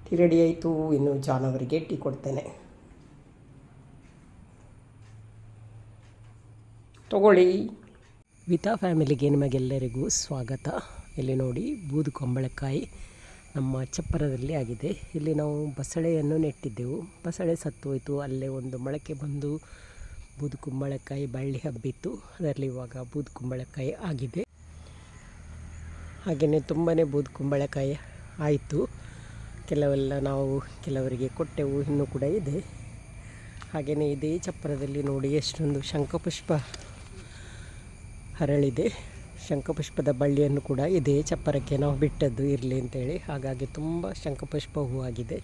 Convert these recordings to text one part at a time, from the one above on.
Tea ready ಆಯಿತು. ಇನ್ನು ಜಾನವರಿಗೆ tea ಕೊಡ್ತೇನೆ. ತಗೊಳ್ಳಿ. ವಿತಾ ಫ್ಯಾಮಿಲಿಗೆ ನಿಮಗೆಲ್ಲರಿಗೂ ಸ್ವಾಗತ. ಇಲ್ಲಿ ನೋಡಿ ಬೂದು ಕುಂಬಳಕಾಯಿ ನಮ್ಮ ಚಪ್ಪರದಲ್ಲಿ ಆಗಿದೆ. ಇಲ್ಲಿ ನಾವು ಬಸಳೆಯನ್ನು ನೆಟ್ಟಿದ್ದೆವು. ಬಸಳೆ ಸತ್ತು ಹೋಯಿತು. ಅಲ್ಲೇ ಒಂದು ಮೊಳಕೆ ಬಂದು ಬೂದು ಕುಂಬಳಕಾಯಿ ಬಳ್ಳಿ ಹಬ್ಬಿತ್ತು. ಅದರಲ್ಲಿ ಇವಾಗ ಬೂದು ಕುಂಬಳಕಾಯಿ ಆಗಿದೆ. ಹಾಗೆಯೇ ತುಂಬಾ ಬೂದು ಕುಂಬಳಕಾಯಿ ಆಯಿತು. ಕೆಲವೆಲ್ಲ ನಾವು ಕೆಲವರಿಗೆ ಕೊಟ್ಟೆವು, ಇನ್ನೂ ಕೂಡ ಇದೆ. ಹಾಗೆಯೇ ಇದೇ ಚಪ್ಪರದಲ್ಲಿ ನೋಡಿ ಎಷ್ಟೊಂದು ಶಂಖಪುಷ್ಪ ಹರಳಿದೆ. ಶಂಖಪುಷ್ಪದ ಬಳ್ಳಿಯನ್ನು ಕೂಡ ಇದೇ ಚಪ್ಪರಕ್ಕೆ ನಾವು ಬಿಟ್ಟದ್ದು ಇರಲಿ ಅಂತೇಳಿ. ಹಾಗಾಗಿ ತುಂಬ ಶಂಖಪುಷ್ಪ ಹೂವಾಗಿದೆ.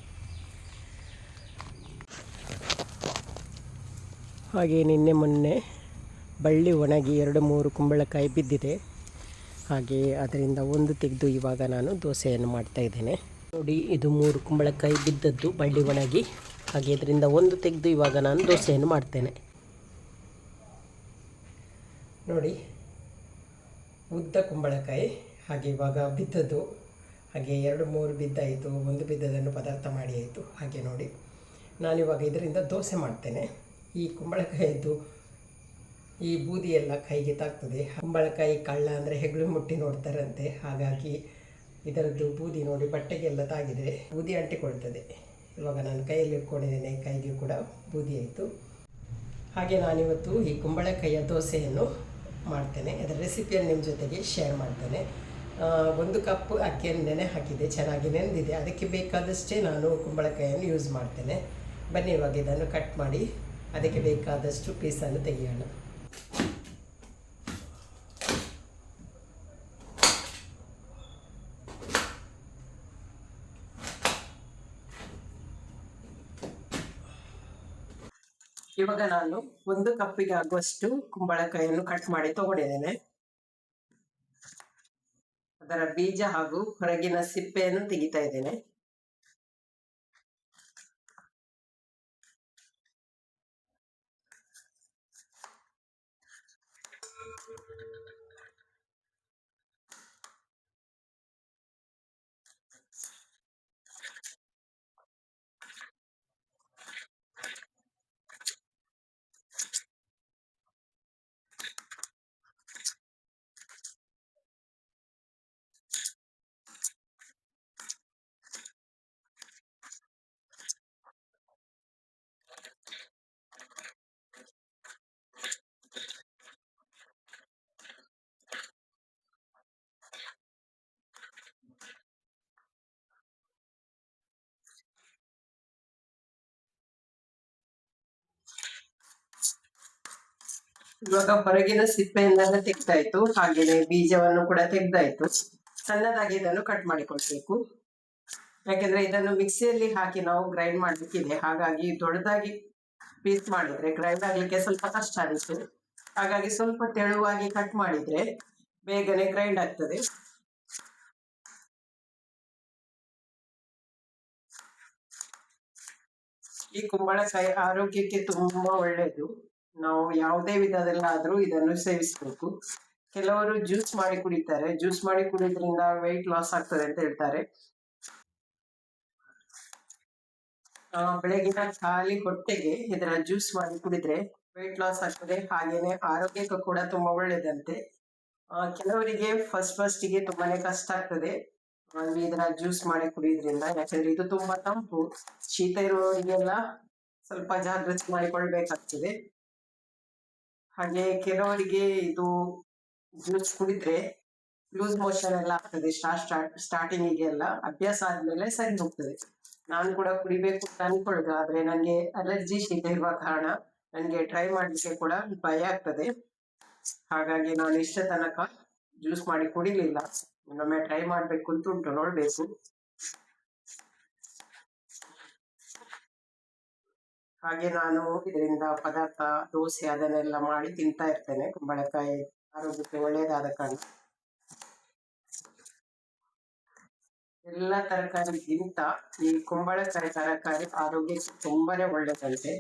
ಹಾಗೆ ನಿನ್ನೆ ಮೊನ್ನೆ ಬಳ್ಳಿ ಒಣಗಿ 2-3 ಕುಂಬಳಕಾಯಿ ಬಿದ್ದಿದೆ. ಹಾಗೆ ಅದರಿಂದ ಒಂದು ತೆಗೆದು ಇವಾಗ ನಾನು ದೋಸೆಯನ್ನು ಮಾಡ್ತಾಯಿದ್ದೇನೆ. ನೋಡಿ, ಇದು 3 ಕುಂಬಳಕಾಯಿ ಬಿದ್ದದ್ದು ಬಳ್ಳಿ ಒಣಗಿ. ಹಾಗೆ ಇದರಿಂದ ಒಂದು ತೆಗೆದು ಇವಾಗ ನಾನು ದೋಸೆಯನ್ನು ಮಾಡ್ತೇನೆ. ನೋಡಿ, ಉದ್ದ ಕುಂಬಳಕಾಯಿ ಹಾಗೆ ಇವಾಗ ಬಿದ್ದದ್ದು. ಹಾಗೆ 2-3 ಬಿದ್ದಾಯಿತು, ಒಂದು ಬಿದ್ದದನ್ನು ಪದಾರ್ಥ ಮಾಡಿ ಆಯಿತು. ಹಾಗೆ ನೋಡಿ, ನಾನಿವಾಗ ಇದರಿಂದ ದೋಸೆ ಮಾಡ್ತೇನೆ. ಈ ಕುಂಬಳಕಾಯಿದ್ದು ಈ ಬೂದಿ ಎಲ್ಲ ಕೈಗೆ ತಾಗ್ತದೆ. ಕುಂಬಳಕಾಯಿ ಕಳ್ಳ ಅಂದರೆ ಹೆಗ್ಲು ಮುಟ್ಟಿ ನೋಡ್ತಾರಂತೆ. ಹಾಗಾಗಿ ಇದರದ್ದು ಬೂದಿ ನೋಡಿ ಬಟ್ಟೆಗೆಲ್ಲ ತಾಗಿದೆ, ಬೂದಿ ಅಂಟಿಕೊಳ್ತದೆ. ಇವಾಗ ನಾನು ಕೈಯಲ್ಲಿ ಇಟ್ಕೊಂಡಿದ್ದೇನೆ, ಕೈಗೆ ಕೂಡ ಬೂದಿ ಆಯಿತು. ಹಾಗೆ ನಾನಿವತ್ತು ಈ ಕುಂಬಳಕಾಯಿಯ ದೋಸೆಯನ್ನು ಮಾಡ್ತೇನೆ. ಅದರ ರೆಸಿಪಿಯನ್ನು ನಿಮ್ಮ ಜೊತೆಗೆ ಶೇರ್ ಮಾಡ್ತೇನೆ. 1 ಕಪ್ ಅಕ್ಕಿಯನ್ನು ನೆನೆ ಹಾಕಿದೆ, ಚೆನ್ನಾಗಿ ನೆನೆದಿದೆ. ಅದಕ್ಕೆ ಬೇಕಾದಷ್ಟೇ ನಾನು ಕುಂಬಳಕಾಯಿಯನ್ನು ಯೂಸ್ ಮಾಡ್ತೇನೆ. ಬನ್ನಿ ಇವಾಗ ಇದನ್ನು ಕಟ್ ಮಾಡಿ ಅದಕ್ಕೆ ಬೇಕಾದಷ್ಟು ಪೀಸನ್ನು ತೆಗೆಯೋಣ. ಇವಾಗ ನಾನು 1 ಕಪ್ಪಿಗೆ ಆಗುವಷ್ಟು ಕುಂಬಳಕಾಯಿಯನ್ನು ಕಟ್ ಮಾಡಿ ತಗೊಂಡಿದ್ದೇನೆ. ಅದರ ಬೀಜ ಹಾಗೂ ಹೊರಗಿನ ಸಿಪ್ಪೆಯನ್ನು ತೆಗಿತಾ ಇದ್ದೇನೆ. ಇವಾಗ ಹೊರಗಿನ ಸಿಪ್ಪೆಯಿಂದಲೇ ತೆಗ್ದಾಯ್ತು. ಹಾಗೆಯೇ ಬೀಜವನ್ನು ಕೂಡ ತೆಗ್ದಾಯ್ತು. ಸಣ್ಣದಾಗಿ ಇದನ್ನು ಕಟ್ ಮಾಡಿಕೊಳ್ಬೇಕು. ಯಾಕೆಂದ್ರೆ ಇದನ್ನು ಮಿಕ್ಸಿಯಲ್ಲಿ ಹಾಕಿ ನಾವು ಗ್ರೈಂಡ್ ಮಾಡ್ಲಿಕ್ಕಿದೆ. ಹಾಗಾಗಿ ದೊಡ್ಡದಾಗಿ ಪೀಸ್ ಮಾಡಿದ್ರೆ ಗ್ರೈಂಡ್ ಆಗ್ಲಿಕ್ಕೆ ಸ್ವಲ್ಪ ಕಷ್ಟ ಆಗುತ್ತೆ. ಹಾಗಾಗಿ ಸ್ವಲ್ಪ ತೆಳುವಾಗಿ ಕಟ್ ಮಾಡಿದ್ರೆ ಬೇಗನೆ ಗ್ರೈಂಡ್ ಆಗ್ತದೆ. ಈ ಕುಂಬಳಕಾಯಿ ಆರೋಗ್ಯಕ್ಕೆ ತುಂಬಾ ಒಳ್ಳೆಯದು. ನಾವು ಯಾವುದೇ ವಿಧದಲ್ಲಾದ್ರೂ ಇದನ್ನು ಸೇವಿಸಬೇಕು. ಕೆಲವರು ಜ್ಯೂಸ್ ಮಾಡಿ ಕುಡಿತಾರೆ. ಜ್ಯೂಸ್ ಮಾಡಿ ಕುಡಿಯೋದ್ರಿಂದ ವೆಯ್ಟ್ ಲಾಸ್ ಆಗ್ತದೆ ಅಂತ ಹೇಳ್ತಾರೆ. ಬೆಳಗಿನ ಖಾಲಿ ಹೊಟ್ಟೆಗೆ ಇದರ ಜ್ಯೂಸ್ ಮಾಡಿ ಕುಡಿದ್ರೆ ವೆಯ್ಟ್ ಲಾಸ್ ಆಗ್ತದೆ. ಹಾಗೇನೆ ಆರೋಗ್ಯಕ್ಕೂ ಕೂಡ ತುಂಬಾ ಒಳ್ಳೇದಂತೆ. ಕೆಲವರಿಗೆ ಫಸ್ಟಿಗೆ ತುಂಬಾನೇ ಕಷ್ಟ ಆಗ್ತದೆ ಇದರ ಜ್ಯೂಸ್ ಮಾಡಿ ಕುಡಿಯೋದ್ರಿಂದ. ಯಾಕಂದ್ರೆ ಇದು ತುಂಬಾ ತಂಪು. ಶೀತ ಇರುವವರಿಗೆಲ್ಲ ಸ್ವಲ್ಪ ಜಾಗೃತಿ ಮಾಡಿಕೊಳ್ಬೇಕಾಗ್ತದೆ. ಹಾಗೆ ಕೆಲವರಿಗೆ ಇದು ಜ್ಯೂಸ್ ಕುಡಿದ್ರೆ ಲೂಸ್ ಮೋಷನ್ ಎಲ್ಲ ಆಗ್ತದೆ. ಸ್ಟಾರ್ಟಿಂಗಿಗೆಲ್ಲ ಅಭ್ಯಾಸ ಆದ್ಮೇಲೆ ಸರಿ ಹೋಗ್ತದೆ. ನಾನು ಕೂಡ ಕುಡಿಬೇಕು ಅಂತ ಅನ್ಕೊಳ್ಳುದು, ಆದ್ರೆ ನನಗೆ ಅಲರ್ಜಿ ಶೀತ ಇರುವ ಕಾರಣ ನನಗೆ ಟ್ರೈ ಮಾಡ್ಲಿಕ್ಕೆ ಕೂಡ ಭಯ ಆಗ್ತದೆ. ಹಾಗಾಗಿ ನಾನು ಇಷ್ಟ ತನಕ ಜ್ಯೂಸ್ ಮಾಡಿ ಕುಡಿಲಿಲ್ಲ. ಇನ್ನೊಮ್ಮೆ ಟ್ರೈ ಮಾಡ್ಬೇಕು ಅಂತ ಉಂಟು, ನೋಡ್ಬೇಕು. ಹಾಗೆ ನಾನು ಇದರಿಂದ ಪದಾರ್ಥ ದೋಸೆ ಅದನ್ನೆಲ್ಲ ಮಾಡಿ ತಿಂತಾ ಇರ್ತೇನೆ. ಕುಂಬಳಕಾಯಿ ಆರೋಗ್ಯಕ್ಕೆ ಒಳ್ಳೆಯದಾದ ಕಾರಣ ಎಲ್ಲ ತರಕಾರಿಗಿಂತ ಈ ಕುಂಬಳಕಾಯಿ ತರಕಾರಿ ಆರೋಗ್ಯಕ್ಕೆ ತುಂಬಾನೇ ಒಳ್ಳೆದಂತೆ.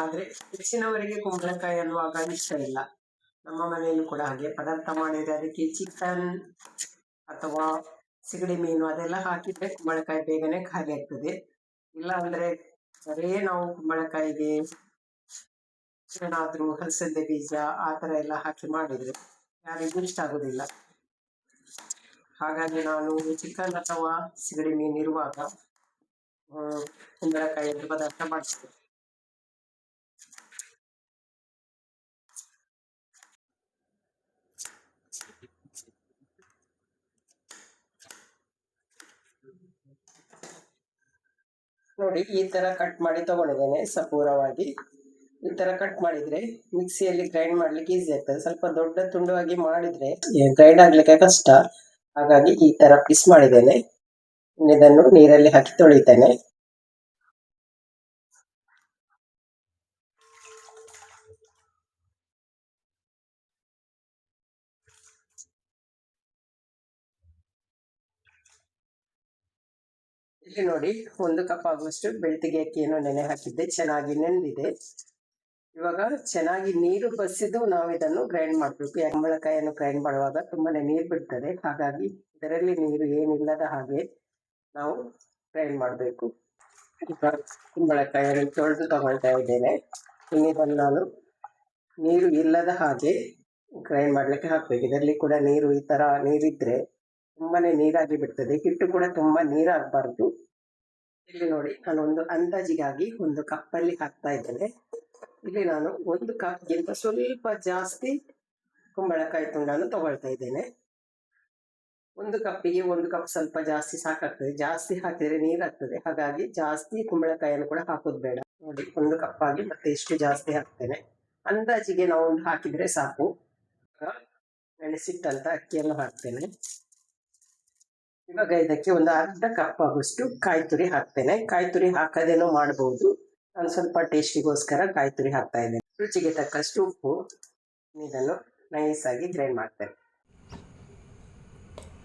ಆದ್ರೆ ಹೆಚ್ಚಿನವರಿಗೆ ಕುಂಬಳಕಾಯಿ ಅನ್ನುವಾಗ ಇಷ್ಟ ಇಲ್ಲ. ನಮ್ಮ ಮನೆಯಲ್ಲೂ ಕೂಡ ಹಾಗೆ ಪದಾರ್ಥ ಮಾಡಿದ್ರೆ ಅದಕ್ಕೆ ಚಿಕನ್ ಅಥವಾ ಸಿಗಡಿ ಮೀನು ಅದೆಲ್ಲ ಹಾಕಿದರೆ ಕುಂಬಳಕಾಯಿ ಬೇಗನೆ ಖಾಲಿ ಆಗ್ತದೆ. ಇಲ್ಲ ಅಂದರೆ ಬರೇ ನಾವು ಕುಂಬಳಕಾಯಿಗೆ ಏನಾದರೂ ಹಲಸಂದೆ ಬೀಜ ಆ ಥರ ಎಲ್ಲ ಹಾಕಿ ಮಾಡಿದರೆ ಯಾರಿಗೂ ಇಷ್ಟ ಆಗೋದಿಲ್ಲ. ಹಾಗಾಗಿ ನಾನು ಚಿಕನ್ ಅಥವಾ ಸಿಗಡಿ ಮೀನು ಇರುವಾಗ ಕುಂಬಳಕಾಯಿಯ ಪದಾರ್ಥ ಮಾಡಿಸ್ತೇನೆ. ನೋಡಿ, ಈ ತರ ಕಟ್ ಮಾಡಿ ತಗೊಂಡಿದ್ದೇನೆ ಸಪೂರವಾಗಿ. ಈ ತರ ಕಟ್ ಮಾಡಿದ್ರೆ ಮಿಕ್ಸಿಯಲ್ಲಿ ಗ್ರೈಂಡ್ ಮಾಡ್ಲಿಕ್ಕೆ ಈಸಿ ಆಗ್ತದೆ. ಸ್ವಲ್ಪ ದೊಡ್ಡ ತುಂಡಾಗಿ ಮಾಡಿದ್ರೆ ಗ್ರೈಂಡ್ ಆಗ್ಲಿಕ್ಕೆ ಕಷ್ಟ. ಹಾಗಾಗಿ ಈ ತರ ಪೀಸ್ ಮಾಡಿದ್ದೇನೆ. ಇದನ್ನು ನೀರಲ್ಲಿ ಹಾಕಿ ತೊಳಿತೇನೆ. ಇಲ್ಲಿ ನೋಡಿ, 1 ಕಪ್ ಆಗುವಷ್ಟು ಬೆಳ್ತಿಗೆ ಅಕ್ಕಿಯನ್ನು ನೆನೆ ಹಾಕಿದ್ದೆ, ಚೆನ್ನಾಗಿ ನೆಂದಿದೆ. ಇವಾಗ ಚೆನ್ನಾಗಿ ನೀರು ಬಸಿದು ನಾವು ಇದನ್ನು ಗ್ರೈಂಡ್ ಮಾಡಬೇಕು. ಕುಂಬಳಕಾಯಿಯನ್ನು ಗ್ರೈಂಡ್ ಮಾಡುವಾಗ ತುಂಬಾನೇ ನೀರು ಬಿಡ್ತದೆ. ಹಾಗಾಗಿ ಇದರಲ್ಲಿ ನೀರು ಏನಿಲ್ಲದ ಹಾಗೆ ನಾವು ಗ್ರೈಂಡ್ ಮಾಡಬೇಕು. ಕುಂಬಳಕಾಯಿಯನ್ನು ತೊಳೆದು ತಗೊಳ್ತಾ ಇದ್ದೇನೆ. ಇನ್ನಿದನ್ನು ನಾನು ನೀರು ಇಲ್ಲದ ಹಾಗೆ ಗ್ರೈಂಡ್ ಮಾಡ್ಲಿಕ್ಕೆ ಹಾಕ್ಬೇಕು. ಇದರಲ್ಲಿ ಕೂಡ ನೀರು ಈ ತರ ನೀರಿದ್ರೆ ತುಂಬಾನೇ ನೀರಾಗಿ ಬಿಡ್ತದೆ. ಹಿಟ್ಟು ಕೂಡ ತುಂಬಾ ನೀರಾಗಬಾರ್ದು. ಇಲ್ಲಿ ನೋಡಿ, ನಾನು ಒಂದು ಅಂದಾಜಿಗಾಗಿ 1 ಕಪ್ಪಲ್ಲಿ ಹಾಕ್ತಾ ಇದ್ದೇನೆ. ಇಲ್ಲಿ ನಾನು 1 ಕಪ್ಗಿಂತ ಸ್ವಲ್ಪ ಜಾಸ್ತಿ ಕುಂಬಳಕಾಯಿ ತುಂಡನ್ನು ತಗೊಳ್ತಾ ಇದ್ದೇನೆ. 1 ಕಪ್ಪಿಗೆ 1 ಕಪ್ ಸ್ವಲ್ಪ ಜಾಸ್ತಿ ಸಾಕಾಗ್ತದೆ. ಜಾಸ್ತಿ ಹಾಕಿದ್ರೆ ನೀರಾಗ್ತದೆ. ಹಾಗಾಗಿ ಜಾಸ್ತಿ ಕುಂಬಳಕಾಯಿಯನ್ನು ಕೂಡ ಹಾಕೋದು ಬೇಡ. ನೋಡಿ, 1 ಕಪ್ ಆಗಿ ಮತ್ತೆ ಇಷ್ಟು ಜಾಸ್ತಿ ಹಾಕ್ತೇನೆ. ಅಂದಾಜಿಗೆ ನಾವು ಹಾಕಿದ್ರೆ ಸಾಕು. ನೆನೆಸಿಟ್ಟಂತ ಅಕ್ಕಿಯನ್ನು ಹಾಕ್ತೇನೆ. ಇವಾಗ ಇದಕ್ಕೆ ಒಂದು ಅರ್ಧ ಕಪ್ ಆಗುವಷ್ಟು ಕಾಯಿ ತುರಿ ಹಾಕ್ತೇನೆ. ಕಾಯಿ ತುರಿ ಹಾಕದೇನೋ ಮಾಡಬಹುದು. ನಾನು ಸ್ವಲ್ಪ ಟೇಸ್ಟಿಗೋಸ್ಕರ ಕಾಯಿ ತುರಿ ಹಾಕ್ತಾ ಇದ್ದೇನೆ. ರುಚಿಗೆ ತಕ್ಕಷ್ಟು ಉಪ್ಪು. ಇದನ್ನು ನೈಸಾಗಿ ಗ್ರೈಂಡ್ ಮಾಡ್ತೇನೆ.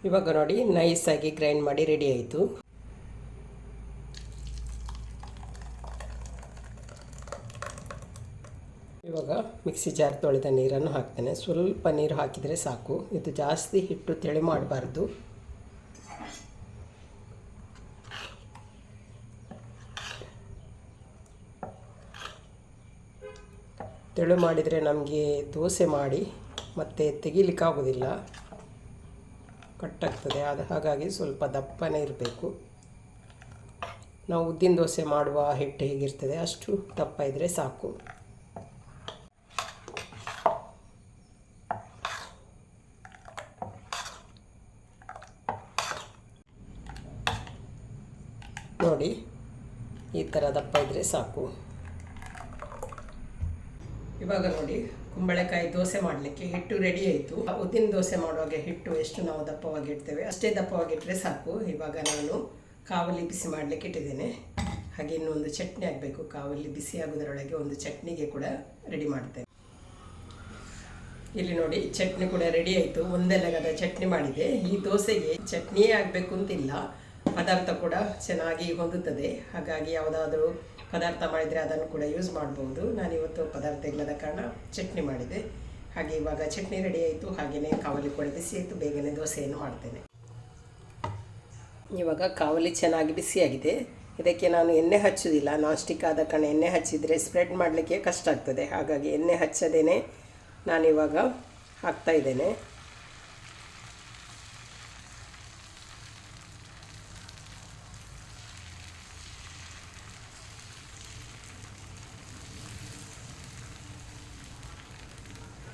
ಇವಾಗ ನೋಡಿ, ನೈಸಾಗಿ ಗ್ರೈಂಡ್ ಮಾಡಿ ರೆಡಿ ಆಯಿತು. ಇವಾಗ ಮಿಕ್ಸಿ ಜಾರ್ ತೊಳೆದ ನೀರನ್ನು ಹಾಕ್ತೇನೆ. ಸ್ವಲ್ಪ ನೀರು ಹಾಕಿದರೆ ಸಾಕು. ಇದು ಜಾಸ್ತಿ ಹಿಟ್ಟು ತೆಳು ಮಾಡಬಾರ್ದು. ತೆಳು ಮಾಡಿದರೆ ನಮಗೆ ದೋಸೆ ಮಾಡಿ ಮತ್ತೆ ತೆಗಿಲಿಕ್ಕಾಗೋದಿಲ್ಲ, ಕಟ್ಟಾಗ್ತದೆ. ಹಾಗಾಗಿ ಸ್ವಲ್ಪ ದಪ್ಪನೇ ಇರಬೇಕು. ನಾವು ಉದ್ದಿನ ದೋಸೆ ಮಾಡುವ ಹಿಟ್ಟು ಹೇಗಿರ್ತದೆ ಅಷ್ಟು ದಪ್ಪ ಇದ್ದರೆ ಸಾಕು. ನೋಡಿ, ಈ ಥರ ದಪ್ಪ ಇದ್ದರೆ ಸಾಕು. ಇವಾಗ ನೋಡಿ, ಕುಂಬಳಕಾಯಿ ದೋಸೆ ಮಾಡಲಿಕ್ಕೆ ಹಿಟ್ಟು ರೆಡಿ ಆಯಿತು. ಉದ್ದಿನ ದೋಸೆ ಮಾಡುವಾಗ ಹಿಟ್ಟು ಎಷ್ಟು ನಾವು ದಪ್ಪವಾಗಿ ಇಡ್ತೇವೆ ಅಷ್ಟೇ ದಪ್ಪವಾಗಿಟ್ಟರೆ ಸಾಕು. ಇವಾಗ ನಾನು ಕಾವಲಿ ಬಿಸಿ ಮಾಡಲಿಕ್ಕೆ ಇಟ್ಟಿದ್ದೇನೆ. ಹಾಗೆ ಇನ್ನೊಂದು ಚಟ್ನಿ ಆಗಬೇಕು. ಕಾವಲಿ ಬಿಸಿ ಆಗೋದರೊಳಗೆ ಒಂದು ಚಟ್ನಿಗೆ ಕೂಡ ರೆಡಿ ಮಾಡ್ತೇನೆ. ಇಲ್ಲಿ ನೋಡಿ, ಚಟ್ನಿ ಕೂಡ ರೆಡಿ ಆಯಿತು. ಒಂದೇ ಲೆಗದ ಚಟ್ನಿ ಮಾಡಿದೆ. ಈ ದೋಸೆಗೆ ಚಟ್ನಿಯೇ ಆಗಬೇಕು ಅಂತಿಲ್ಲ, ಪದಾರ್ಥ ಕೂಡ ಚೆನ್ನಾಗಿ ಹೊಂದುತ್ತದೆ. ಹಾಗಾಗಿ ಯಾವುದಾದ್ರೂ ಪದಾರ್ಥ ಮಾಡಿದರೆ ಅದನ್ನು ಕೂಡ ಯೂಸ್ ಮಾಡ್ಬೋದು. ನಾನಿವತ್ತು ಪದಾರ್ಥ ಇಲ್ಲದ ಕಾರಣ ಚಟ್ನಿ ಮಾಡಿದೆ. ಹಾಗೆ ಇವಾಗ ಚಟ್ನಿ ರೆಡಿ ಆಯಿತು. ಹಾಗೆಯೇ ಕಾವಲಿ ಕೂಡ ಬಿಸಿ ಆಯಿತು. ಬೇಗನೆ ದೋಸೆಯನ್ನು ಮಾಡ್ತೇನೆ. ಇವಾಗ ಕಾವಲಿ ಚೆನ್ನಾಗಿ ಬಿಸಿಯಾಗಿದೆ. ಇದಕ್ಕೆ ನಾನು ಎಣ್ಣೆ ಹಚ್ಚೋದಿಲ್ಲ. ನಾನ್ ಸ್ಟಿಕ್ ಆದ ಕಾರಣ ಎಣ್ಣೆ ಹಚ್ಚಿದರೆ ಸ್ಪ್ರೆಡ್ ಮಾಡಲಿಕ್ಕೆ ಕಷ್ಟ ಆಗ್ತದೆ. ಹಾಗಾಗಿ ಎಣ್ಣೆ ಹಚ್ಚದೇನೆ ನಾನಿವಾಗ ಹಾಕ್ತಾ ಇದ್ದೇನೆ.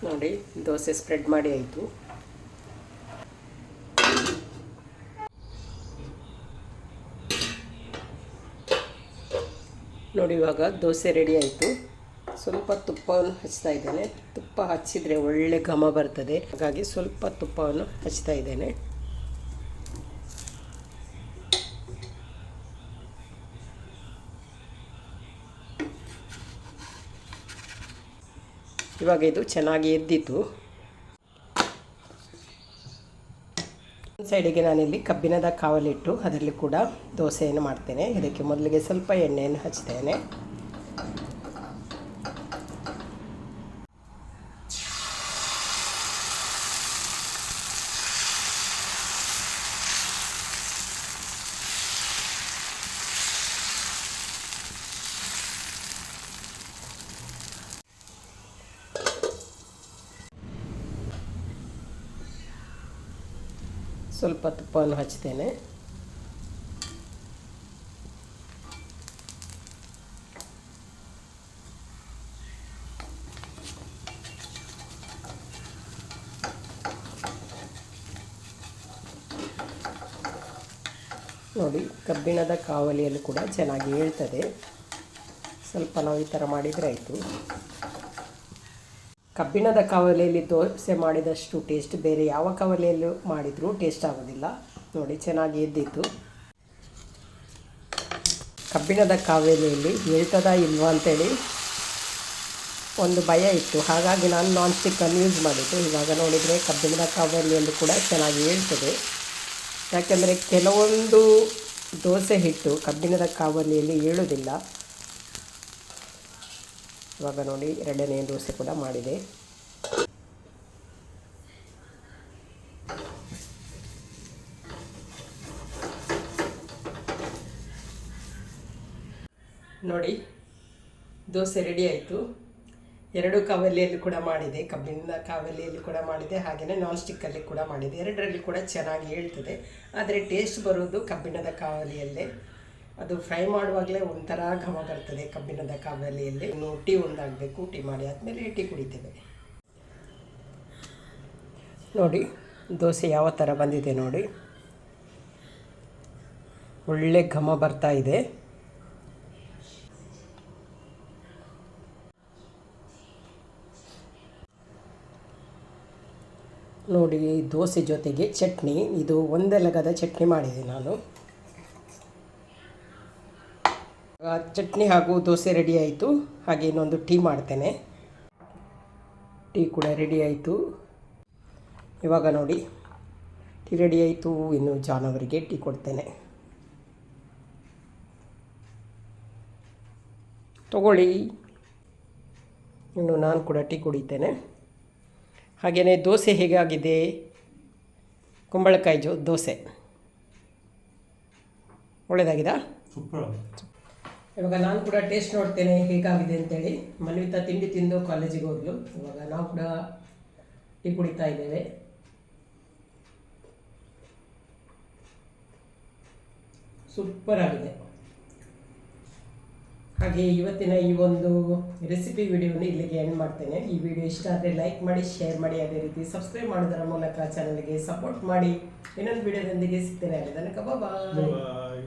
ನೋಡಿ, ದೋಸೆ ಸ್ಪ್ರೆಡ್ ಮಾಡಿ ಆಯಿತು. ನೋಡಿ, ಇವಾಗ ದೋಸೆ ರೆಡಿ ಆಯಿತು. ಸ್ವಲ್ಪ ತುಪ್ಪವನ್ನು ಹಚ್ತಾ ಇದ್ದೇನೆ. ತುಪ್ಪ ಹಚ್ಚಿದರೆ ಒಳ್ಳೆ ಘಮ ಬರ್ತದೆ. ಹಾಗಾಗಿ ಸ್ವಲ್ಪ ತುಪ್ಪವನ್ನು ಹಚ್ತಾ ಇದ್ದೇನೆ. ಇವಾಗ ಇದು ಚೆನ್ನಾಗಿ ಎದ್ದಿತ್ತು. ಒಂದು ಸೈಡಿಗೆ ನಾನಿಲ್ಲಿ ಕಬ್ಬಿಣದ ಕಾವಲಿಟ್ಟು ಅದರಲ್ಲಿ ಕೂಡ ದೋಸೆಯನ್ನು ಮಾಡ್ತೇನೆ. ಇದಕ್ಕೆ ಮೊದಲಿಗೆ ಸ್ವಲ್ಪ ಎಣ್ಣೆಯನ್ನು ಹಚ್ತೇನೆ. ಸ್ವಲ್ಪ ತುಪ್ಪವನ್ನು ಹಚ್ತೇನೆ. ನೋಡಿ, ಕಬ್ಬಿಣದ ಕಾವಲಿಯಲ್ಲಿ ಕೂಡ ಚೆನ್ನಾಗಿ ಹೇಳ್ತದೆ. ಸ್ವಲ್ಪ ನಾವು ಈ ಥರ ಮಾಡಿದರೆ ಆಯಿತು. ಕಬ್ಬಿಣದ ಕಾವಲಿಯಲ್ಲಿ ದೋಸೆ ಮಾಡಿದಷ್ಟು ಟೇಸ್ಟ್ ಬೇರೆ ಯಾವ ಕಾವಲಿಯಲ್ಲೂ ಮಾಡಿದರೂ ಟೇಸ್ಟ್ ಆಗೋದಿಲ್ಲ. ನೋಡಿ, ಚೆನ್ನಾಗಿ ಎದ್ದಿತ್ತು. ಕಬ್ಬಿಣದ ಕಾವಲಿಯಲ್ಲಿ ಹೇಳ್ತದಾ ಇಲ್ವಾ ಅಂತೇಳಿ ಒಂದು ಭಯ ಇತ್ತು. ಹಾಗಾಗಿ ನಾನು ನಾನ್ ಸ್ಟಿಕ್ಕನ್ನು ಯೂಸ್ ಮಾಡಿದ್ದು. ಇವಾಗ ನೋಡಿದರೆ ಕಬ್ಬಿಣದ ಕಾವಲಿಯಲ್ಲಿ ಕೂಡ ಚೆನ್ನಾಗಿ ಹೇಳ್ತದೆ. ಯಾಕೆಂದರೆ ಕೆಲವೊಂದು ದೋಸೆ ಹಿಟ್ಟು ಕಬ್ಬಿಣದ ಕಾವಲಿಯಲ್ಲಿ ಏಳೋದಿಲ್ಲ. ಇವಾಗ ನೋಡಿ, ಎರಡನೇ ದೋಸೆ ಕೂಡ ಮಾಡಿದೆ. ನೋಡಿ, ದೋಸೆ ರೆಡಿ ಆಯಿತು. ಎರಡು ಕಾವಲಿಯಲ್ಲಿ ಕೂಡ ಮಾಡಿದೆ, ಕಬ್ಬಿಣದ ಕಾವಲಿಯಲ್ಲಿ ಕೂಡ ಮಾಡಿದೆ, ಹಾಗೆಯೇ ನಾನ್ ಸ್ಟಿಕ್ಕಲ್ಲಿ ಕೂಡ ಮಾಡಿದೆ. ಎರಡರಲ್ಲಿ ಕೂಡ ಚೆನ್ನಾಗಿ ಹೇಳ್ತದೆ. ಆದರೆ ಟೇಸ್ಟ್ ಬರೋದು ಕಬ್ಬಿಣದ ಕಾವಲಿಯಲ್ಲೇ. ಅದು ಫ್ರೈ ಮಾಡುವಾಗಲೇ ಒಂಥರ ಘಮ ಬರ್ತದೆ ಕಬ್ಬಿಣದ ಕಾವಲಿಯಲ್ಲಿ. ಇನ್ನು ಟೀ ಒಂದಾಗಬೇಕು. ಟೀ ಮಾಡಿ ಆದಮೇಲೆ ಟೀ ಕುಡಿತೇವೆ. ನೋಡಿ, ದೋಸೆ ಯಾವ ಥರ ಬಂದಿದೆ ನೋಡಿ. ಒಳ್ಳೆ ಘಮ ಬರ್ತಾ ಇದೆ. ನೋಡಿ, ದೋಸೆ ಜೊತೆಗೆ ಚಟ್ನಿ. ಇದು ಒಂದೆಲಗದ ಚಟ್ನಿ ಮಾಡಿದೆ ನಾನು. ಚಟ್ನಿ ಹಾಗೂ ದೋಸೆ ರೆಡಿ ಆಯಿತು. ಹಾಗೆ ಇನ್ನೊಂದು ಟೀ ಮಾಡ್ತೇನೆ. ಟೀ ಕೂಡ ರೆಡಿ ಆಯಿತು. ಇವಾಗ ನೋಡಿ, ಟೀ ರೆಡಿ ಆಯಿತು. ಇನ್ನು ಜಾನವರಿಗೆ ಟೀ ಕೊಡ್ತೇನೆ. ತಗೊಳ್ಳಿ. ಇನ್ನು ನಾನು ಕೂಡ ಟೀ ಕುಡಿತೇನೆ. ಹಾಗೆಯೇ ದೋಸೆ ಹೇಗಾಗಿದೆ? ಕುಂಬಳಕಾಯಿ ದೋಸೆ ಒಳ್ಳೆಯದಾಗಿದಾ? ಇವಾಗ ನಾನು ಕೂಡ ಟೇಸ್ಟ್ ನೋಡ್ತೇನೆ ಹೇಗಾಗಿದೆ ಅಂತೇಳಿ. ಮನ್ವಿತಾ ತಿಂಡಿ ತಿಂದು ಕಾಲೇಜಿಗೆ ಹೋದ್ಲು. ಇವಾಗ ನಾವು ಕೂಡ ಟೀ ಕುಡಿತಾ ಇದ್ದೇವೆ. ಸೂಪರ್ ಆಗಿದೆ. ಹಾಗೆ ಇವತ್ತಿನ ಈ ಒಂದು ರೆಸಿಪಿ ವಿಡಿಯೋನ ಇಲ್ಲಿಗೆ ಎಂಡ್ ಮಾಡ್ತೇನೆ. ಈ ವಿಡಿಯೋ ಇಷ್ಟ ಆದರೆ ಲೈಕ್ ಮಾಡಿ, ಶೇರ್ ಮಾಡಿ, ಅದೇ ರೀತಿ ಸಬ್ಸ್ಕ್ರೈಬ್ ಮಾಡೋದರ ಮೂಲಕ ಚಾನಲ್ಗೆ ಸಪೋರ್ಟ್ ಮಾಡಿ. ಇನ್ನೊಂದು ವಿಡಿಯೋದೊಂದಿಗೆ ಸಿಗ್ತೇನೆ. ಅಲ್ಲಿ ತನಕ ಬಾಯ್.